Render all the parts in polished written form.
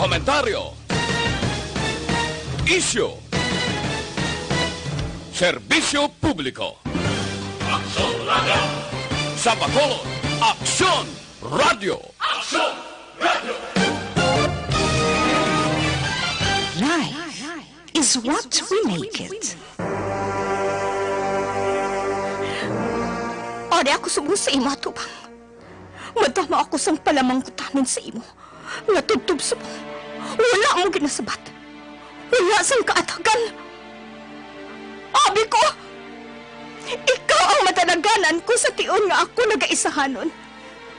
komentaryo, isyu, serbisyo publiko. Aksyon Radio! Sa Bacolod, Aksyon Radio! Aksyon Radio! Life is what we make it. Ari ako sugo sa imo, Tubang. Madama ako sang palamang kutamin sa imo. Natubtub sa mo. Wala mo ginasabat. Wala sang kaatagan. Abi ko! Ikaw ang matanaganan ko sa tion nga ako nagaisahanon.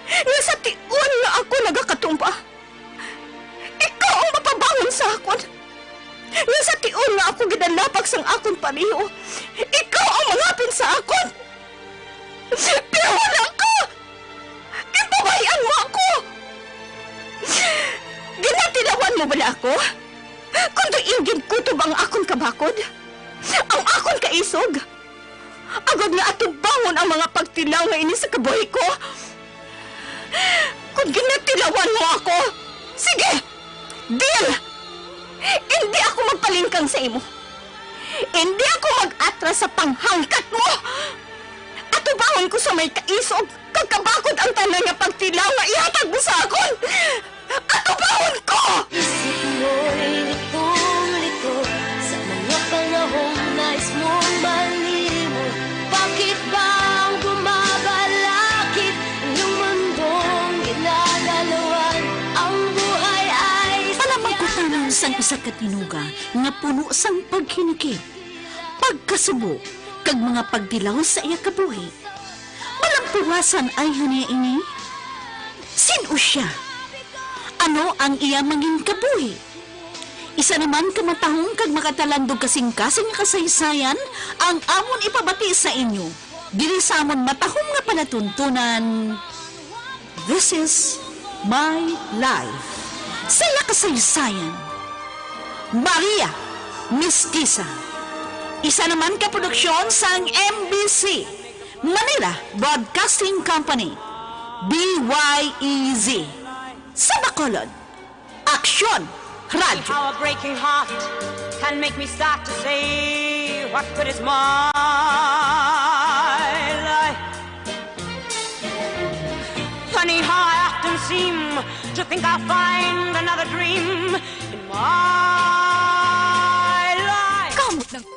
Nga sa tion nga ako nagakatumpa. Ikaw ang mapabangon sa akon. Nga sa tion nga ako ginalapak sang akon pamiho. Ikaw ang mangapin sa akon. Pero wala ka! Ipabayaan mo ako! Ginatilawan mo ba na ako? Kung do'inggin kutob ang akon kabakod? Ang akon kaisog? Agad nga atong bangon ang mga pagtilaw nga ini sa kabuhay ko? Kung ginatilawan mo ako, sige! Deal! Hindi ako magpalingkang sa imo. Hindi ako mag-atras sa panghangkat mo! Atubangon ko sa may kaisog, kagkabakod ang tanan nga pagtilaw nga ihatag mo sa akon! Atubangon ko! Isip mo'y litong-lito sa mga panahong nais mong malimot. Bakit bang bumabalakid ang iyong mundong ginagalawan? Ang buhay ay Palamagkutanan sang isa katinuga nga puno sang paghinikip, pagkasubo, kag mga pagdilaw sa iya kabuhi. Malampuwasan ay haniya ini? Sino siya? Ano ang iya mangin kabuhi? Isa naman kamatahong kag makatalandog kasing-kasing kasaysayan ang amon ipabati sa inyo. Dili sa amon matahong nga palatuntunan. This is my life. Saya kasaysayan. Maria Mestiza. Isa naman ka produksyon sang MBC, Manila Broadcasting Company, BYEZ. Sa Bacolod, Aksyon Radio. How a breaking heart can make me start to say, what good is my life? Funny how I often seem to think I'll find another dream in my life. Kamot lang.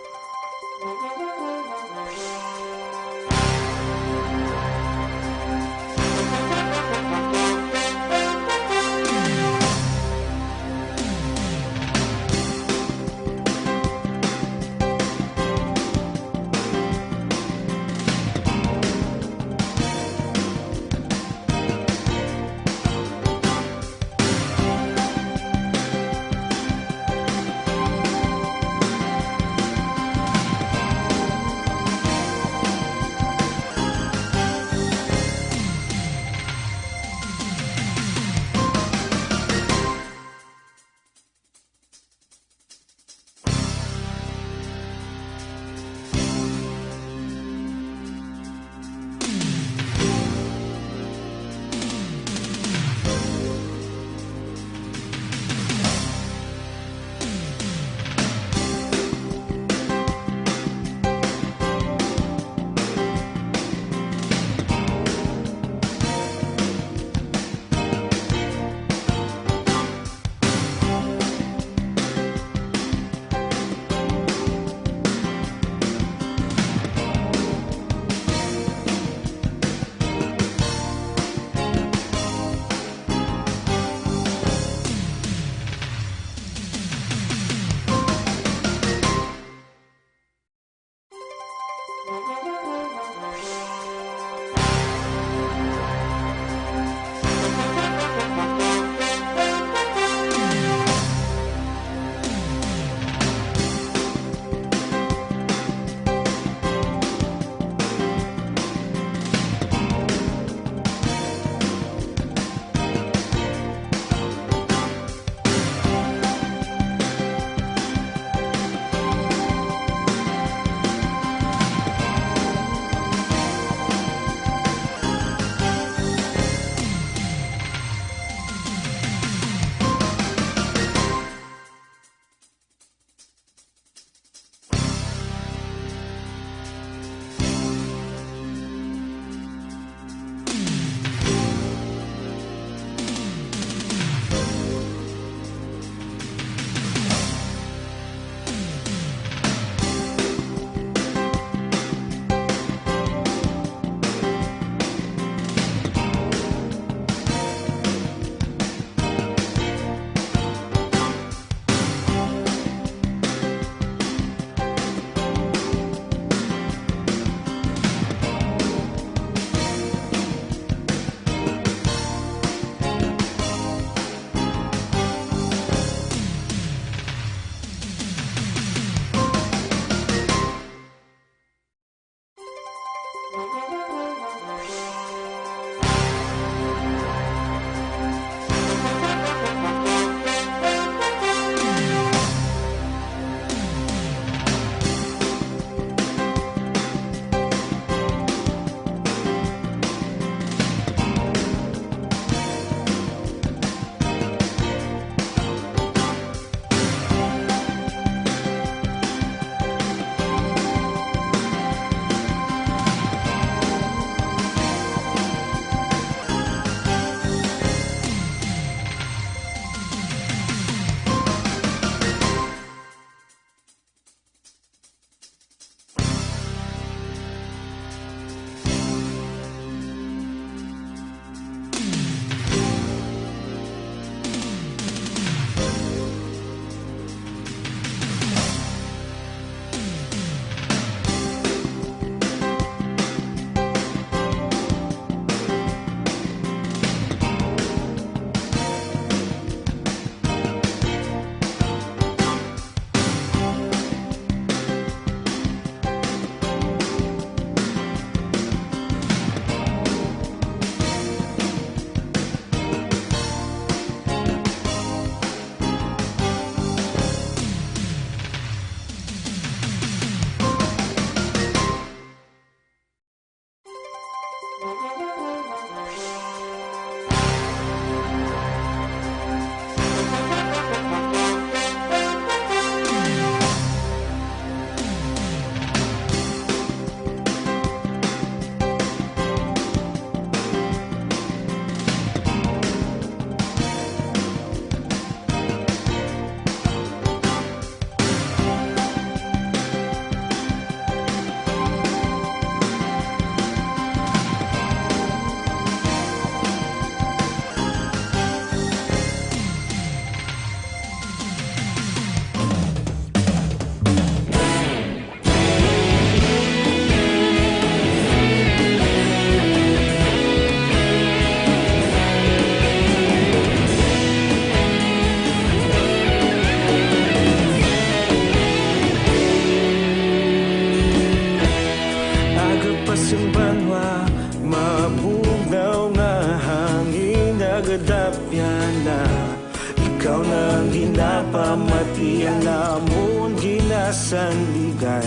ikaw nang ginapamatian namon ginasandigan.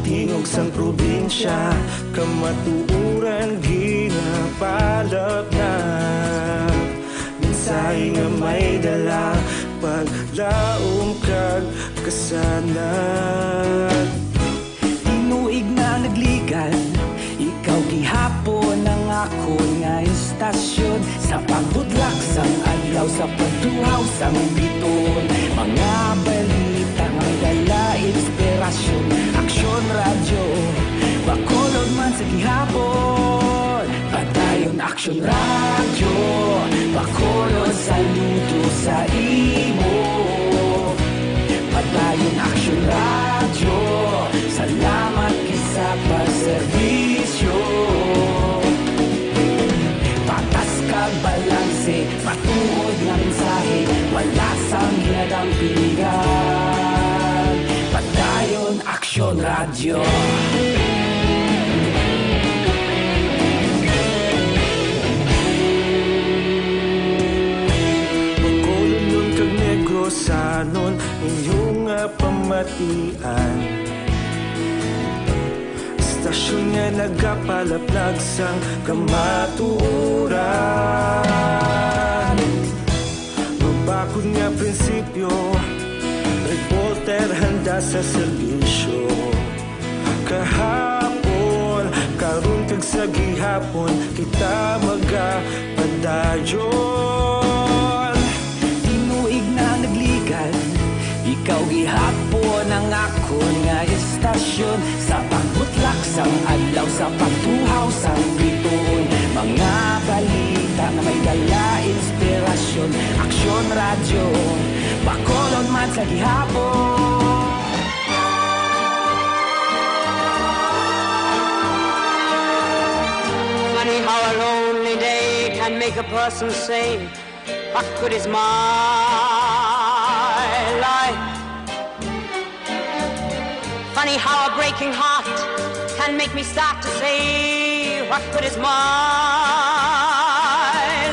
Tingog sang probinsya, kamatuuran ginapalap na. Minsay nga may dala, paglaom kag kasanat. Tinuig na nagligan, ikaw gihapon ang ako nga istasyon. Sa pagbudlak sang adlaw, sa pagtuhaw sang biton, mga balita nga dala inspirasyon. Aksyon radyo, bakolod man sa gihapon. Padayon aksyon radyo, bakolod saludo sa imo. Padayon aksyon radyo, salamat kisa pagserbisyo. Patas kag balanse, patuod nga mensahe, wala sang hinadang piligan. Padayon aksyon radyo. Bacolod nun kag Negrosanon, inyong nga pamatian. Istasyon nga nagapalaplag sang kamatuoran. Mabakod nga prinsipyo, reporter handa sa serbisyo. Kahapon, karon kag sa gihapon, kita magapadayon. Tinuig na nagligan, ikaw gihapon ang ako nga istasyon. Sa pagbutlak sang adlaw, sa pagtuhaw sang biton, mga balita nga may dala inspirasyon. Aksyon radyo, bakolod man sa gihapon. Funny how a lonely day can make a person say, what good is my life? Funny how a breaking heart can make me start to say, what good is my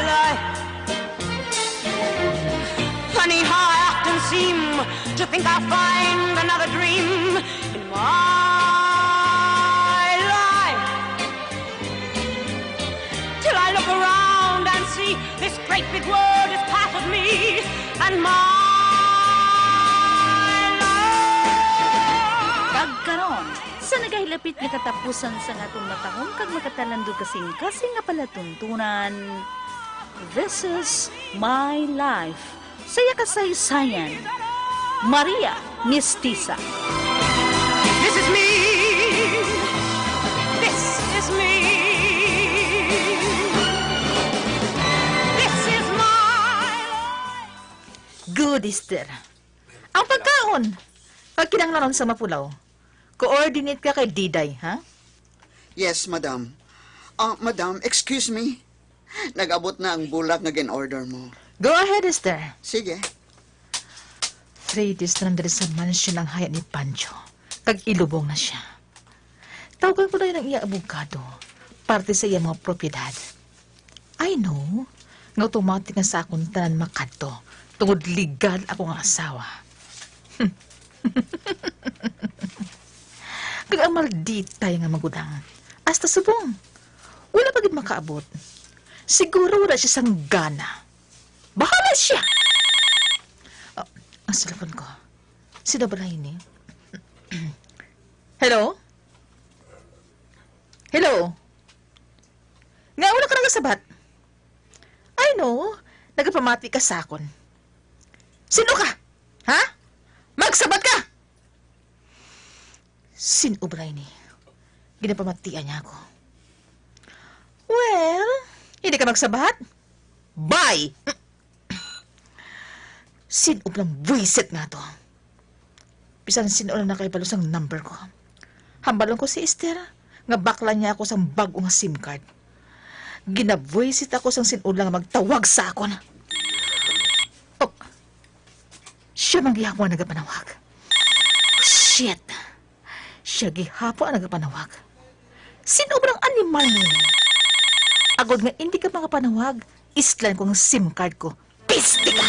life? Funny how I often seem to think I'll find another dream in my life, till I look around and see this great big world is part of me and my Karon, sa nagahilapit nga katapusan sa natong matahong kag makatalandog kasing nga palatuntunan, This is My Life. Saya kasaysayan, Maria Mestiza. This is me. This is me. This is my life. Good, Esther. Ang pagkaon, pag kinanglanon sa Mapulaw, coordinate ka kay Diday, ha? Yes, madam. Madam, excuse me. Nag-abot na ang bulak na gin-order mo. Go ahead, Esther. Sige. 3 days na nandali sa mansion ang hayat ni Pancho. Kag ilubong na siya. Tawagan ko na yun ang iya abogado. Parte sa iya mga propiedad. I know, nga automatic nga sa akong tanan makadto. Tungod legal ako nga asawa. Kag ang malditay nga magudang. Hasta subong. Wala pagid makaabot. Siguro wala siya sang gana. Bahala siya! Oh, ang cellphone ko. Sino ba na yun eh? Hello? Hello? Nga wala ka nang sabat? I know. Nagapamati ka sa akon. Sino ka? Ha? Magsabat ka! Sino ba na yun eh? Ginapamatian niya ako. Well, hindi ka magsabat? Bye! Sino lang buwisit nga to? Pisan sino lang nakaibalos ang number ko. Hambalon ko si Esther, nga bakla niya ako sa bago nga SIM card. Ginabuwisit ako sa sino lang magtawag sa akon. Oh, siya mang gihapon ang nagapanawag. Shit! Siya gihapon ang nagapanawag. Sino ba ang animal niya? Agod nga hindi ka mga panawag, islan ko ang SIM card ko. Piste ka!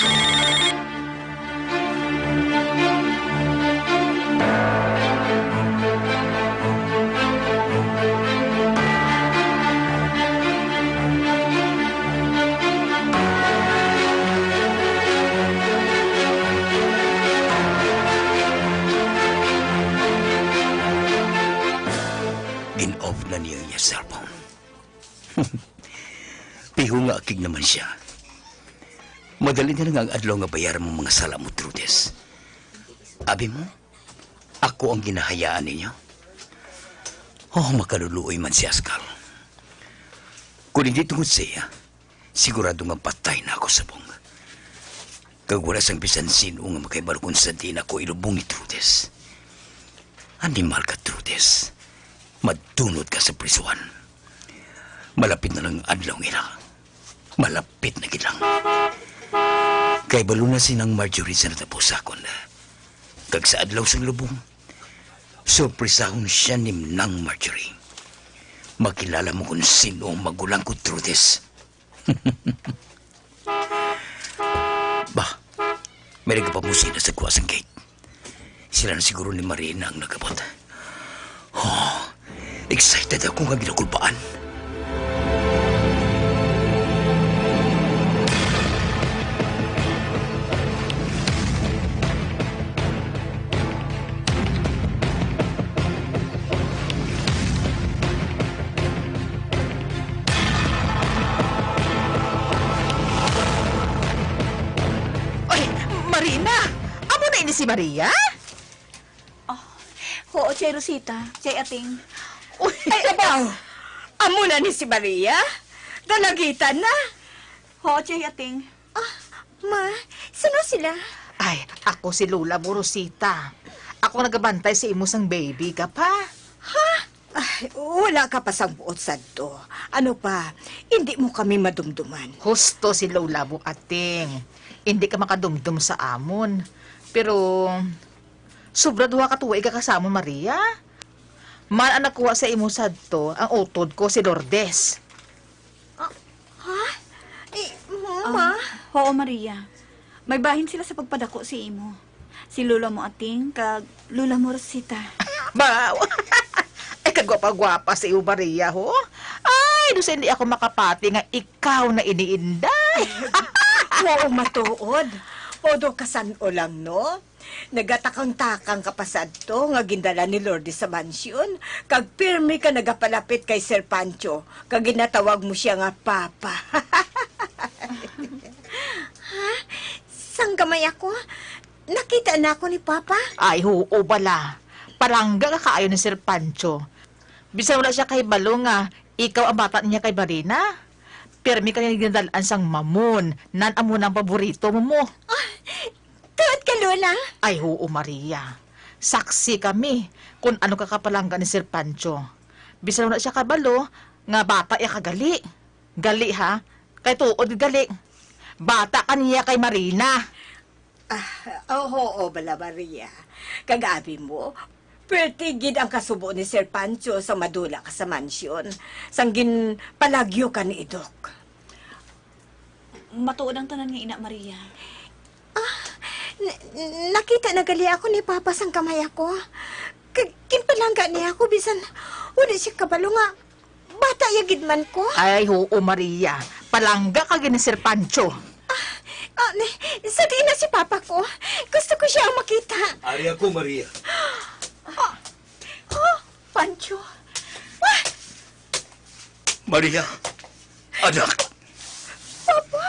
In-off na niya yung cellphone. Piho nga akig naman siya. Madali na lang ang adlaw nga bayaran mo mga sala mo, Trudes. Abi mo, ako ang ginahayaan ninyo. Oh, makaluluoy man si Askal. Kung hindi tungod siya, sigurado nga patay na ako sa bunga. Kag wala sang bisan sino nga makaibalo kung saan din ako ilubong ni Trudes. Animal ka, Trudes. Madunod ka sa prisuhan. Malapit na lang adlaw ina. Malapit na gilang. Kay balo na sinang Marjorie sa natapusakon na. Kag sa adlaw sa lubong, surpresahon siya ni nang Marjorie. Makilala mo kung sino ang magulang ko, Trudes. Bah, may nagpapamusina sa kuwasang gate. Sila na siguro ni Marina ang nagabot. Oh, excited ako nga ginakulpaan. Oy, Marina! Amo na ini si Maria? Oo, Chay Rosita, Chay Ating. Uy, Ay, abaw! Amo na ni si Maria? Dalagitan na? Oo, Chay Ating. Ma, sino sila? ay, ako si Lola Borosita. Ako nagabantay sa imusang baby ka pa. Ay, wala ka pa sa buot sadto. Ano pa, hindi mo kami madumduman. Husto si Lola Bukating. Hindi ka makadumdum sa amon. Pero, sobra duha ka tuwa ikakasama, Maria. Man ang nakuha sa imusad to, ang utod ko si Lourdes. Mama? Oo, Maria. May bahin sila sa pagpadako si Imo. Si Lula mo Ating, kag Lula mo Rosita. Ba, ay kagwapa-gwapa sa iyo, Maria, ho? Ay, doon sa hindi ako makapati nga ikaw na iniinday. Oo, matuod. Odo kasan o lang, no? Nagatakang-takang kapasad to nga gindala ni Lourdes sa mansyon. Kag pirmi ka nagapalapit kay Sir Pancho. Kag ginatawag mo siya nga Papa. Ha? Sang gamay ako? Nakita na ako ni Papa? Ay, oo, bala. Palangga ka kaayo ni Sir Pancho. Bisan wala siya kay Balo nga, ikaw ang bata niya kay Barina. Pirmi ka niya ginadalaan sang mamon. Nan amo ng paborito mo. Tuot ka, Lola? Ay, oo, Maria. Saksi kami kung ano ka kapalangga ni Sir Pancho. Bisan wala siya kabalo, nga bata iya kagali. Gali, ha? Kay tuod gali. Bata ka niya kay Marina. Oo, bala Maria. Kagabi mo, pertigid ang kasubo ni Sir Pancho sa madula ka sa mansyon. Sanggin palagyo ka ni Idok. Matuod ang tanan nga ina, Maria. Nakita na gali ako ni Papa sang kamay ako. Kinpalangga niya ako, bisan wala siya kabalo nga. Bata yagid man ko. Ay, oo, Maria. Palangga ka ni Sir Pancho. Sa di na si Papa ko. Gusto ko siya makita. Ari ako, Maria. Pancho. Maria, anak. Papa!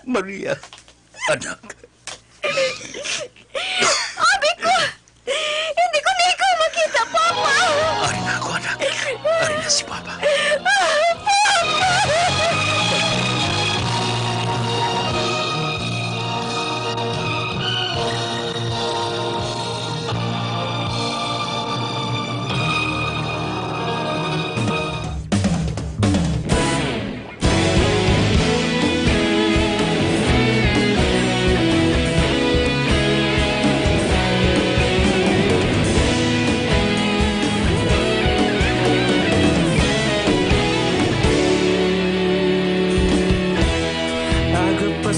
Maria, anak. Abi ko! Hindi ko na ikaw makita, Papa! Ari na ako, anak. Ari na si Papa.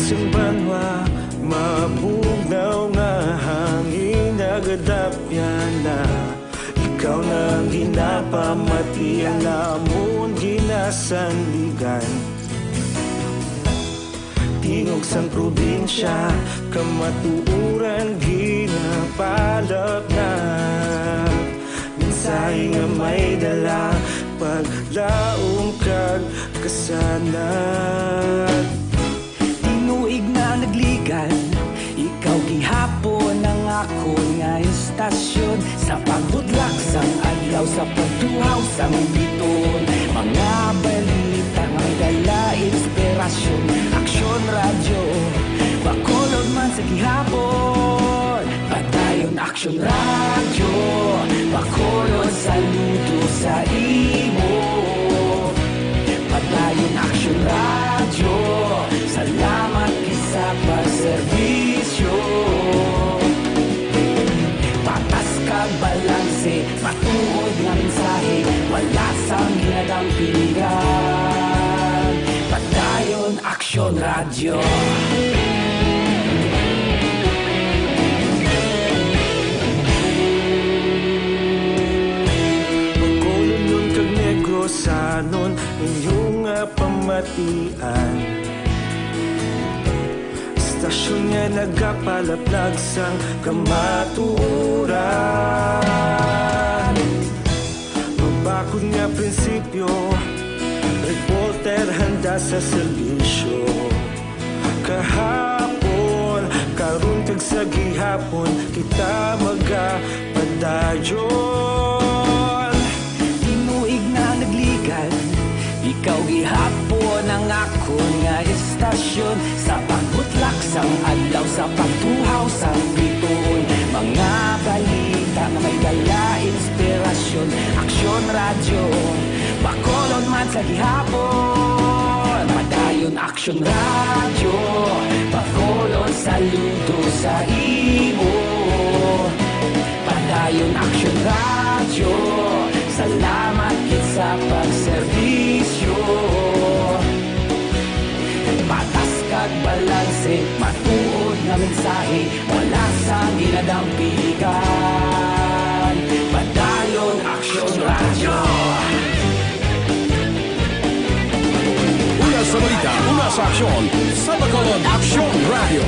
Isang banwa, mabugnaw nga hangin nagadapyan na. Ikaw na ginapamati ang namon ginasandigan. Tingog sang probinsya, kamatuuran ginapalap na. Minsay nga may dala, paglaong kag kasanat. Tinuig na nagligan, ikaw gihapon ang ako nga istasyon. Sa pagbudlak sang adlaw, sa pagtuhaw sang biton. Mga balita nga dala inspirasyon. Aksyon radyo, bakolod man sa gihapon. Padayon aksyon radyo, bakolod saludo sa imo. Padayon aksyon radyo, salamat sa pagserbisyo. Patas kag balanse, matuod nga mensahe, wala sang ginadampingan. Padayon aksyon radyo. Bakolod nun kag Negrosanon, inyong pamatian. Stasyon nga nagapalaplag sang kamatuuran. Mabakod nga prinsipyo, reporter handa sa serbisyo. Kahapon, karon kag sa gihapon, kita magapadayon. Tinuig na nagligan, ikaw gihapon ang ako nga istasyon. Sa pagbutlak sang adlaw, sa pagtuhaw sang biton. Mga balita na may dala inspirasyon. Aksyon radyo, bakolod man sa gihapon. Padayon aksyon radyo, bakolod saludo sa imo. Padayon aksyon radyo, salamat kit sa pagserbisyo. Patas kag balanse, matuod nga mensahe, wala sang ginadampigan. Padayon aksyon radyo. Una sa balita, una sa aksyon, sa Bacolod Aksyon Radio.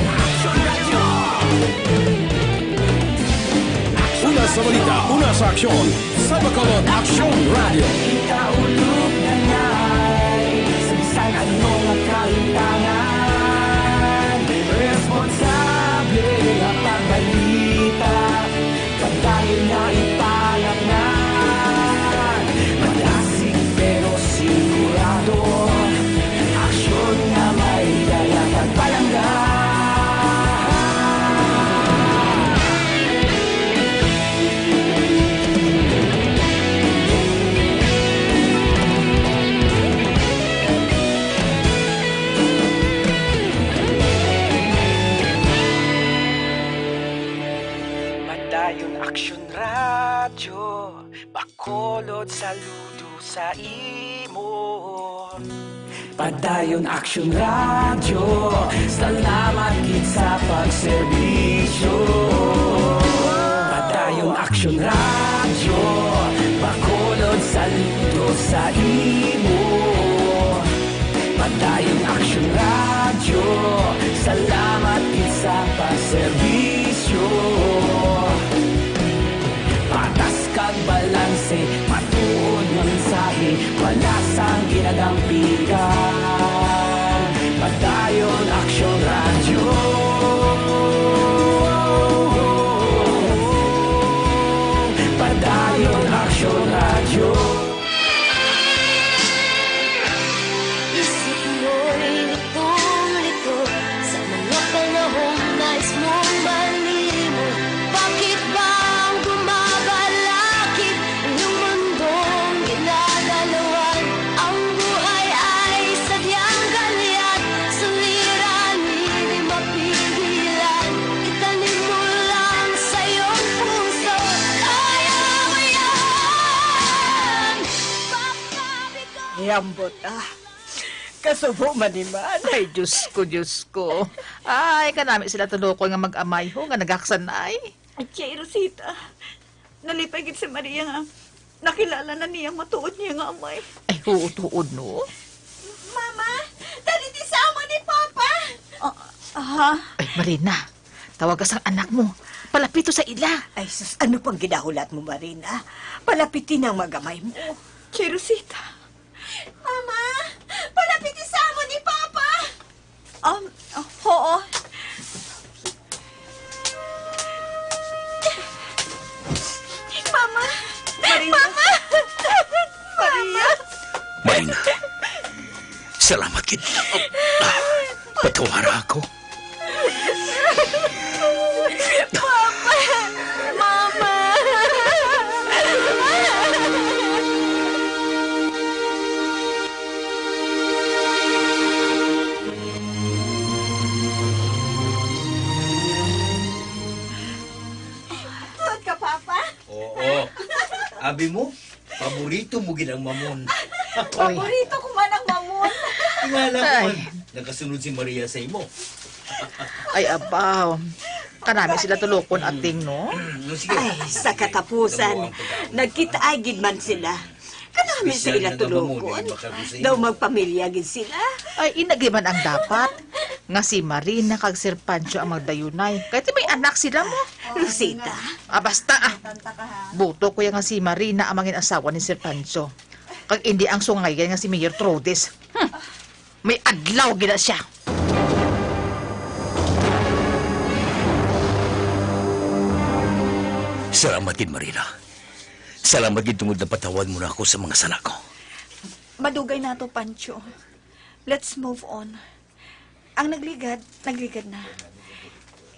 Una sa balita, una sa aksyon, sa Bacolod Aksyon Radio. Ikaulog na ngay, sa bisan ano nga kahintangan. Responsable nga pagbalita, pagdayon na ipalangnan. Malasig pero sigurado, aksyon nga may dala pagpalanggan. Padayon aksyon radyo, bakolod saludo sa imo. Padayon aksyon radyo, salamat gid sa pagserbisyo. Padayon aksyon radyo, bakolod saludo sa imo. Padayon aksyon radyo, salamat gid sa pagserbisyo. Patas kag balanse, matuod nga mensahe, wala sang ginadampigan. Padayon aksyon radyo. Padayon aksyon radyo. Isip mo'y litong-lito sa mga panahong nais mong malimot. Bakit ba ang bumabalakid ang iyong mundong ginagalawan? Ang buhay ay sadyang galyat, suliranin di mapigilan. Itanim mo lang sa iyong puso, kaya mo yan. Yambot ah. Kasubo man ni man. Ay, Diyos ko, Diyos ko. Ay, kanami sila tulokol nga mag-amay ho, nga nagaksan ay. At kay Rosita, nalipay gid si Maria nga nakilala na niya matuod niya nga amay. Ay, tuod no? Mama, dali ti sama ni Papa. Ay, Marina, tawag ka sa anak mo. Palapito sa ila. Ay, sus, ano pang gidahulat mo, Marina? Palapitin ang magamay mo. Kay Rosita. Mama, palapit ti sama ni Papa. Oo. Mama, Marina. Maria. Marina, salamat kid. Patawara ako. tuod ka, Papa. Oo. Abi mo, paborito mo ginang mamon. Paborito ko man ang mamon. Tingala ko Ay. man, nakasunod si Maria sa imo. Ay, abaw. Kanami sila tulokon ating, no? Sige. Ay, sa katapusan, nagkita ay gid man sila. Kanami Espesyal sila na gamamon, tulokon. eh, baka gusto Daw yun. magpamilya gid sila. Ay, inagiman ang dapat. Nga si Marina kag Sir Pancho ang magdayunay. Kahit may anak sila mo. Rosita, Basta ah. Buto ko yung nga si Marina ang mangin asawa ni Sir Pancho. Kag hindi ang sungayan nga si Mayor Trudis. May adlaw gina siya. Salamat din, Marina. Salamat din tungod na patawad mo na ako sa mga sala ko. Madugay na to, Pancho. Let's move on. Ang nagligad na.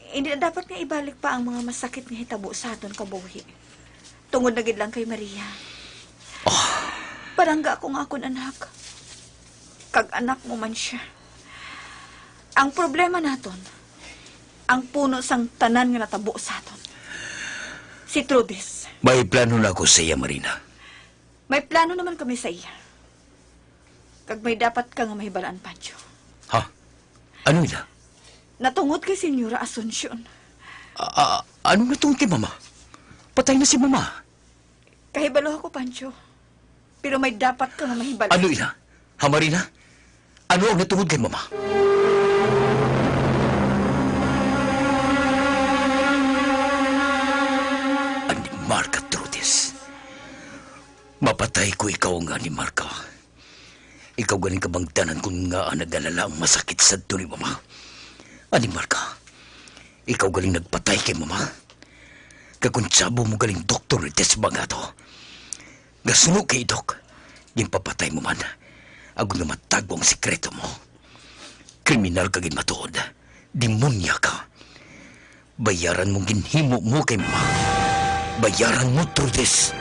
Hindi na dapat nga ibalik pa ang mga masakit nga hitabo sa aton kabuhi. Tungod na gid lang kay Maria. Barangga akong akon anak. Kag anak mo man siya. Ang problema naton, ang puno sang tanan nga natabo sa aton. Si Trudis. May plano na ako sa iya, Marina. May plano naman kami sa iya. Kag may dapat ka nga mahibalaan, Pancho. Ha? Ano ina? Natungod kay Senyora Asuncion. Ano na tungkol kay Mama? Patay na si Mama. Kahibalo ako, Pancho. Pero may dapat ka nga mahibalaan. Ano ina? Ha, Marina? Ano ang natungkol kay Mama? Ani Marca Trudis. Mapatay ko ikaw nga ni Marca. Ikaw galing kabangtanan kung nga ang nag-alala ang masakit sa ni Mama. Ani Marca, ikaw galing nagpatay kay Mama. Kakuntsabo mo galing doktor ni Tess Bangato. Gasuno kay Dok, yung papatay mo man. Ako nga matagbo ang sikreto mo. Kriminal ka gin matuod. Demonya ka. Bayaran mong ginhimo mo kay Mama. Bayaran mo, Trudis.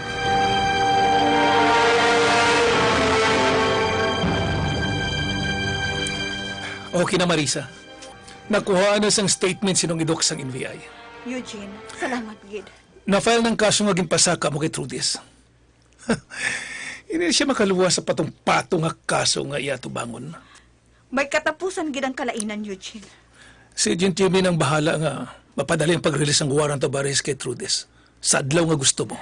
Okay na, Marisa. Nakuha na sang statement sinong idok sang NBI. Eugene, salamat, Gid. Na-file ng kaso nga ginpasaka mo kay Trudis. Hindi siya makaluwa sa patong-patong nga kaso nga iya tubangon. May katapusan gid ang kalainan, Eugene. Si Agent Jimmy nang bahala nga mapadali ang pag-release ng warrant of arrest kay Trudis. Sa adlaw nga gusto mo.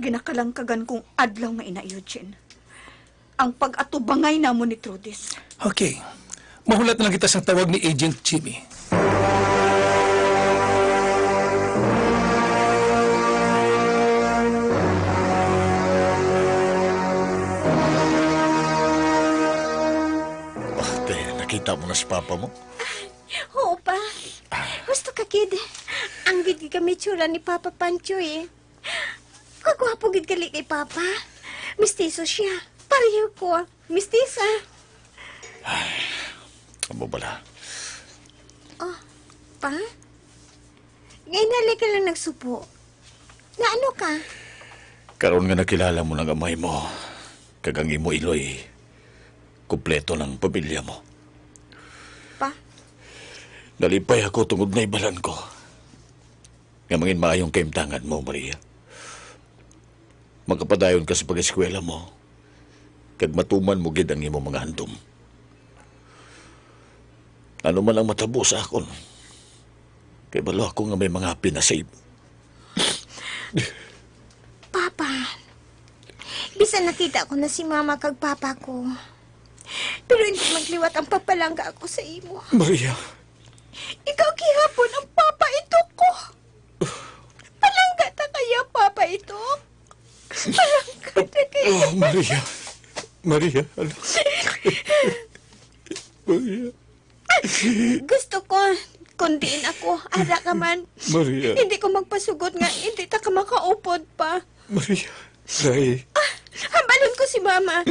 Ginakalangkagan kong adlaw nga ina, Eugene. Ang pag-atubangay namo ni Trudis. Okay. Mahulat na lang kita sa tawag ni Agent Jimmy. Nakita mo na si Papa mo? Oo pa. Gusto ka, kid. Ang gid kami tsura ni Papa Pancho eh. Kagwapo gid gali kay Papa. Mistiso siya. Pareho ko. Mistisa. Amo bala. Oh, pa? Ngayon nali ka lang nagsupo. Na ano ka? Karon nga nakilala mo ng amay mo. Kagang imo Iloy. Kumpleto ng pamilya mo. Pa? Nalipay ako tungod na ibalan ko. Nga mangin maayong kaimtangan mo, Maria. Magkapadayon ka sa pag-eskwela mo. kag matuman mo gid ang imo mga handom. Ano man ang matabo sa akon, kay balo ako nga may mga pinasave. Papa, bisan nakita ko na si Mama kag Papa ko. Pero hindi magliwat ang papalangga ako sa imo. Maria, Ikaw gihapon ang Papa ito ko. Palangga ta kaya, Papa ito? Palangga ta kaya. oh Maria, Maria, ano? Maria, Gusto ko, kundiin ako, ara ka man. Maria. Hindi ko magpasugot nga, hindi ta ka makaupod pa. Maria, Ray. Hambalon ko si Mama.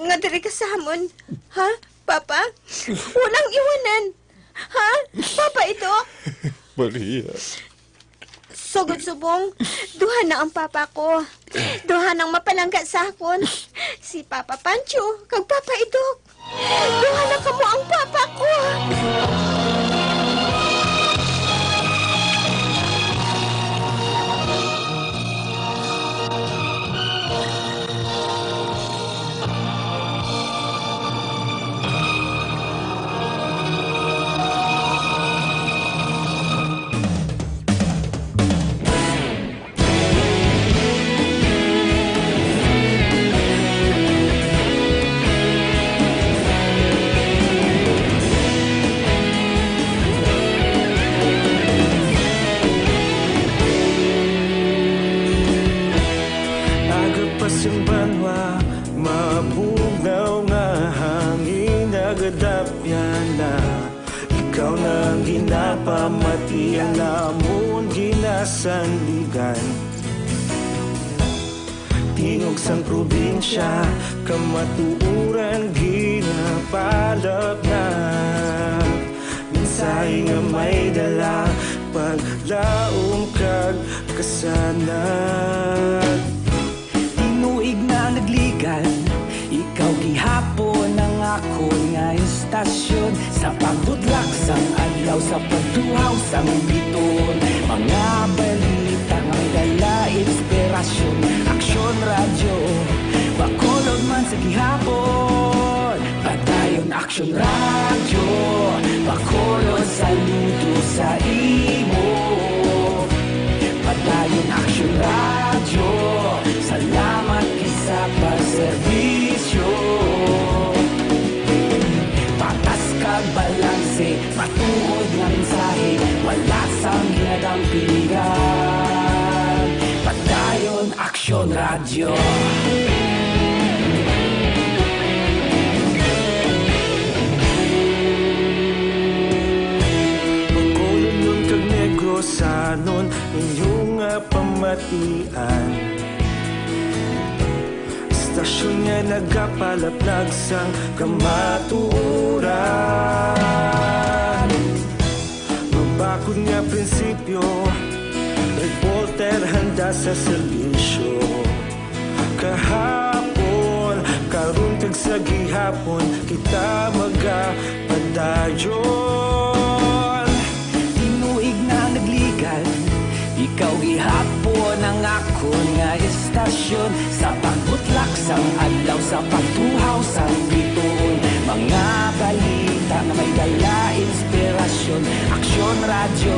Nga diri ka sa hamon. Ha, Papa? Walang iwanan. Ha, Papa ito? Maria. Sugod subong, duha na ang Papa ko. Duha nang mapalangga sa akon. Si Papa Pancho, kag Papa Idok. Duha na kamo ang Papa ko. Agapasin banwa, mabugaw nga hangin agadapyan na. Ikaw na ang ginapamati ang namon ginasandigan. Tingog sang probinsya, kamatuuran ginapalap na. Minsay nga may dala, paglaom kag kasanag. Tinuig na nagligan, ikaw gihapon ang ako nga istasyon. Sa pagbudlak sang adlaw, sa pagtuhaw sang biton. Mga balita nga dala inspirasyon. Aksyon radyo, bakolod man sa gihapon. Padayon aksyon radyo, bakolod saludo sa imo. Padayon aksyon radyo, salamat isa pagserbisyo. Patas kag balanse, matuod nga mensahe, wala sang ginadampigan. Padayon aksyon radyo. Pagkulong nun kag negosanon, inyong pamatian. Istasyon nga nagapalaplag sang kamatuuran. Mabakod nga prinsipyo, reporter handa sa serbisyo. Kahapon, karon kag sa gihapon, kita magapadayon. Tinuig na nagligan, ikaw gihapon ang ako nga istasyon. Sa pagbutlak sang adlaw, sa pagtuhaw sang biton. Mga balita na may dala inspirasyon. Aksyon radyo,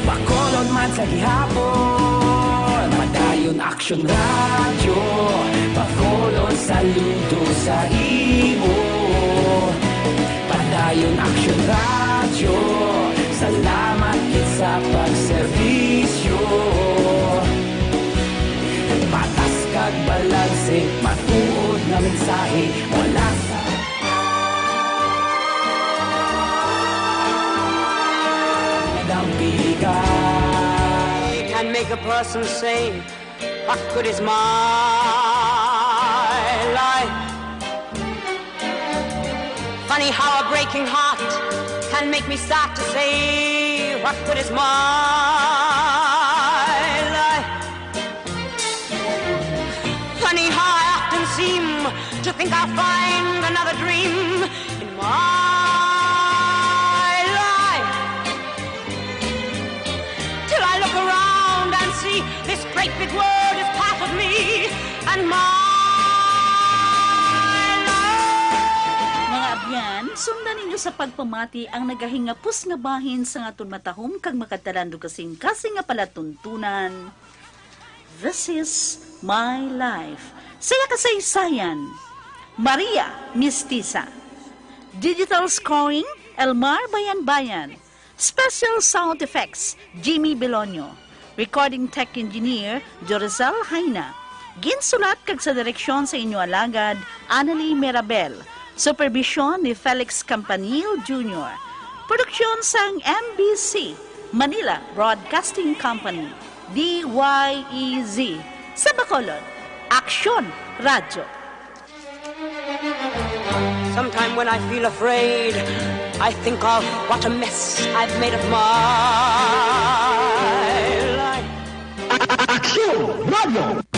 bakolod man sa gihapon. Padayon aksyon radyo, bakolod saludo sa imo. Padayon aksyon radyo, salamat kit sa pagserbisyo. Patas kag balanse, matuod na mensahe, wala sa dampigan. It can make a person say, what good is my life? Funny how a breaking heart can make me start to say, what good is my life? Funny how I often seem to think I'll find another dream in my life. Till I look around and see this great big world is part of me and my Pagsundan ninyo sa pagpamati ang nagahingapos nga bahin sa nga matahom kag makatalan kasing nga palatuntunan. This is my life. Saya kasaysayan. Maria Mestiza. Digital scoring, Elmar Bayan-Bayan. Special sound effects, Jimmy Belonio. Recording tech engineer, Jorizal Haina. Ginsulat kag sa direksyon sa inyo alagad, Annalie Mirabel. Supervision ni Felix Campanil Jr. Produksyon sang MBC, Manila Broadcasting Company, DYEZ. Sa Bacolod, Aksyon Radio. Sometime when I feel afraid, I think of what a mess I've made of my life. Aksyon Radio!